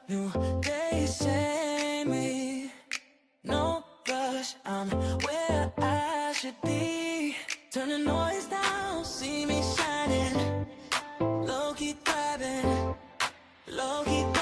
New day, same me. No rush, I'm where I should be. Turn the noise down, see me shining. Low-key thriving, low-key thriving.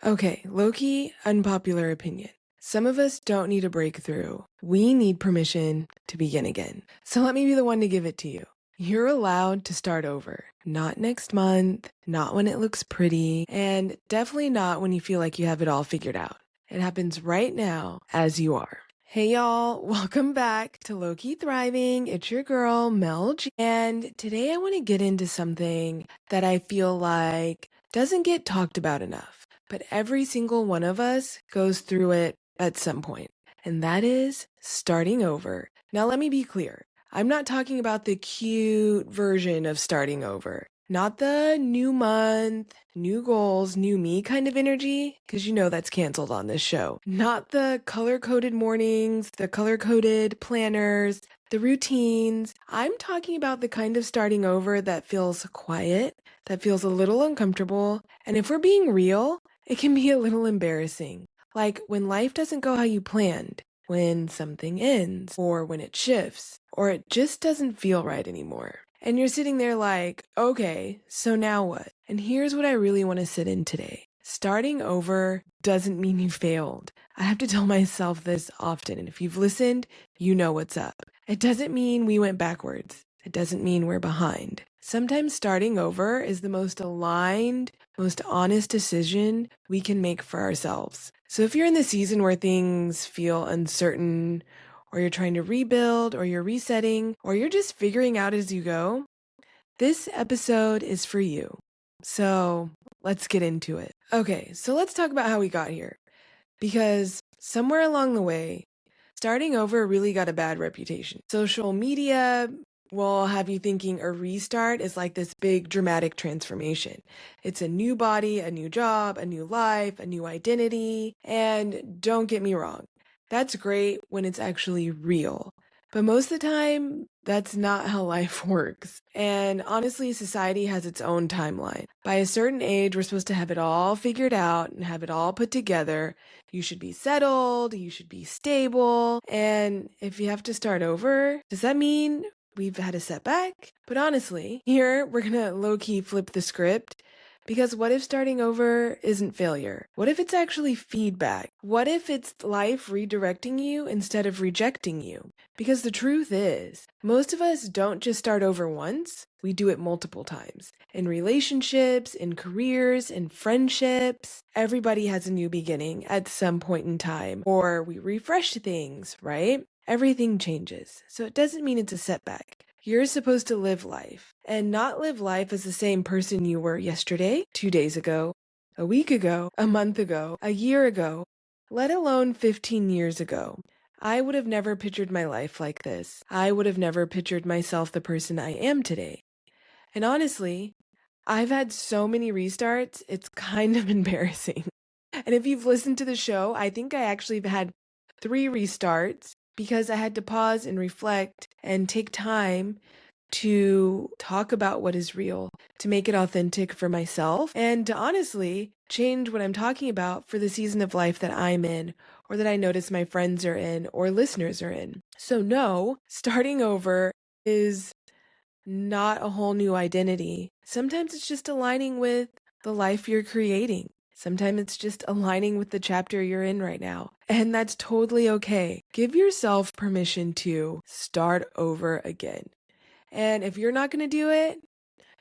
Okay, low-key, unpopular opinion. Some of us don't need a breakthrough. We need permission to begin again. So let me be the one to give it to you. You're allowed to start over. Not next month, not when it looks pretty, and definitely not when you feel like you have it all figured out. It happens right now as you are. Hey y'all, welcome back to Low-Key Thriving. It's your girl, Mel G. And today I want to get into something that I feel like doesn't get talked about enough. But every single one of us goes through it at some point, and that is starting over. Now, let me be clear. I'm not talking about the cute version of starting over. Not the new month, new goals, new me kind of energy, because you know that's canceled on this show. Not the color-coded mornings, the color-coded planners, the routines. I'm talking about the kind of starting over that feels quiet, that feels a little uncomfortable, and if we're being real, it can be a little embarrassing. Like when life doesn't go how you planned, when something ends, or when it shifts, or it just doesn't feel right anymore. And you're sitting there like, okay, so now what? And here's what I really want to sit in today. Starting over doesn't mean you failed. I have to tell myself this often, and if you've listened, you know what's up. It doesn't mean we went backwards. It doesn't mean we're behind. Sometimes starting over is the most aligned, most honest decision we can make for ourselves. So if you're in the season where things feel uncertain, or you're trying to rebuild, or you're resetting, or you're just figuring out as you go, this episode is for you. So let's get into it. Okay, so let's talk about how we got here. Because somewhere along the way, starting over really got a bad reputation. Social media will have you thinking a restart is like this big dramatic transformation. It's a new body, a new job, a new life, a new identity. And don't get me wrong, that's great when it's actually real. But most of the time, that's not how life works. And honestly, society has its own timeline. By a certain age, we're supposed to have it all figured out and have it all put together. You should be settled, you should be stable. And if you have to start over, does that mean we've had a setback? But honestly, here we're gonna low-key flip the script. Because what if starting over isn't failure? What if it's actually feedback? What if it's life redirecting you instead of rejecting you? Because the truth is, most of us don't just start over once, we do it multiple times. In relationships, in careers, in friendships, everybody has a new beginning at some point in time. Or we refresh things, right? Everything changes. So it doesn't mean it's a setback. You're supposed to live life and not live life as the same person you were yesterday, 2 days ago, a week ago, a month ago, a year ago, let alone 15 years ago. I would have never pictured my life like this. I would have never pictured myself the person I am today. And honestly, I've had so many restarts, it's kind of embarrassing. And if you've listened to the show, I think I actually have had 3 restarts because I had to pause and reflect and take time to talk about what is real, to make it authentic for myself, and to honestly change what I'm talking about for the season of life that I'm in, or that I notice my friends are in, or listeners are in. So no, starting over is not a whole new identity. Sometimes it's just aligning with the life you're creating. Sometimes it's just aligning with the chapter you're in right now. And that's totally okay. Give yourself permission to start over again. And if you're not going to do it,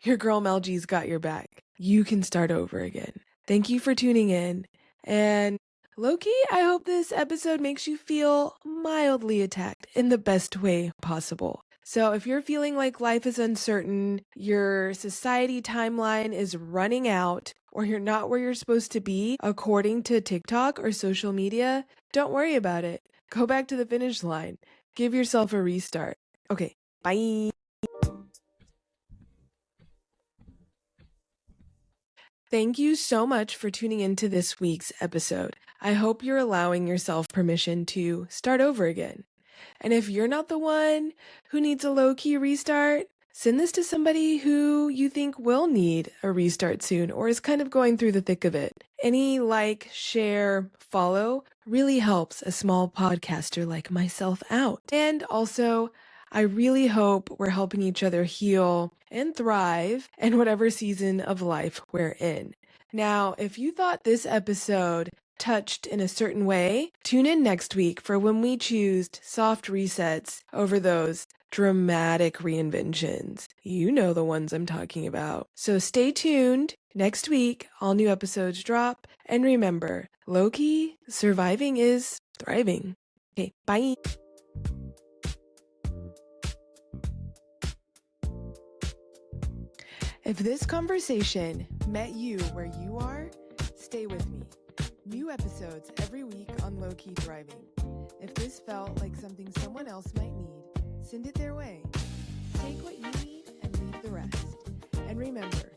your girl Mel G's got your back. You can start over again. Thank you for tuning in. And Loki, I hope this episode makes you feel mildly attacked in the best way possible. So if you're feeling like life is uncertain, your society timeline is running out, or you're not where you're supposed to be according to TikTok or social media, don't worry about it. Go back to the finish line. Give yourself a restart. Okay, bye. Thank you so much for tuning into this week's episode. I hope you're allowing yourself permission to start over again. And if you're not the one who needs a low-key restart, send this to somebody who you think will need a restart soon or is kind of going through the thick of it. Any like, share, follow really helps a small podcaster like myself out. And also, I really hope we're helping each other heal and thrive in whatever season of life we're in. Now, if you thought this episode touched in a certain way, tune in next week for when we choose soft resets over those dramatic reinventions. You know the ones I'm talking about. So stay tuned. Next week, all new episodes drop. And remember, low-key, surviving is thriving. Okay, bye. If this conversation met you where you are, stay with me. New episodes every week on Low Key Thriving. If this felt like something someone else might need, send it their way. Take what you need and leave the rest. And remember,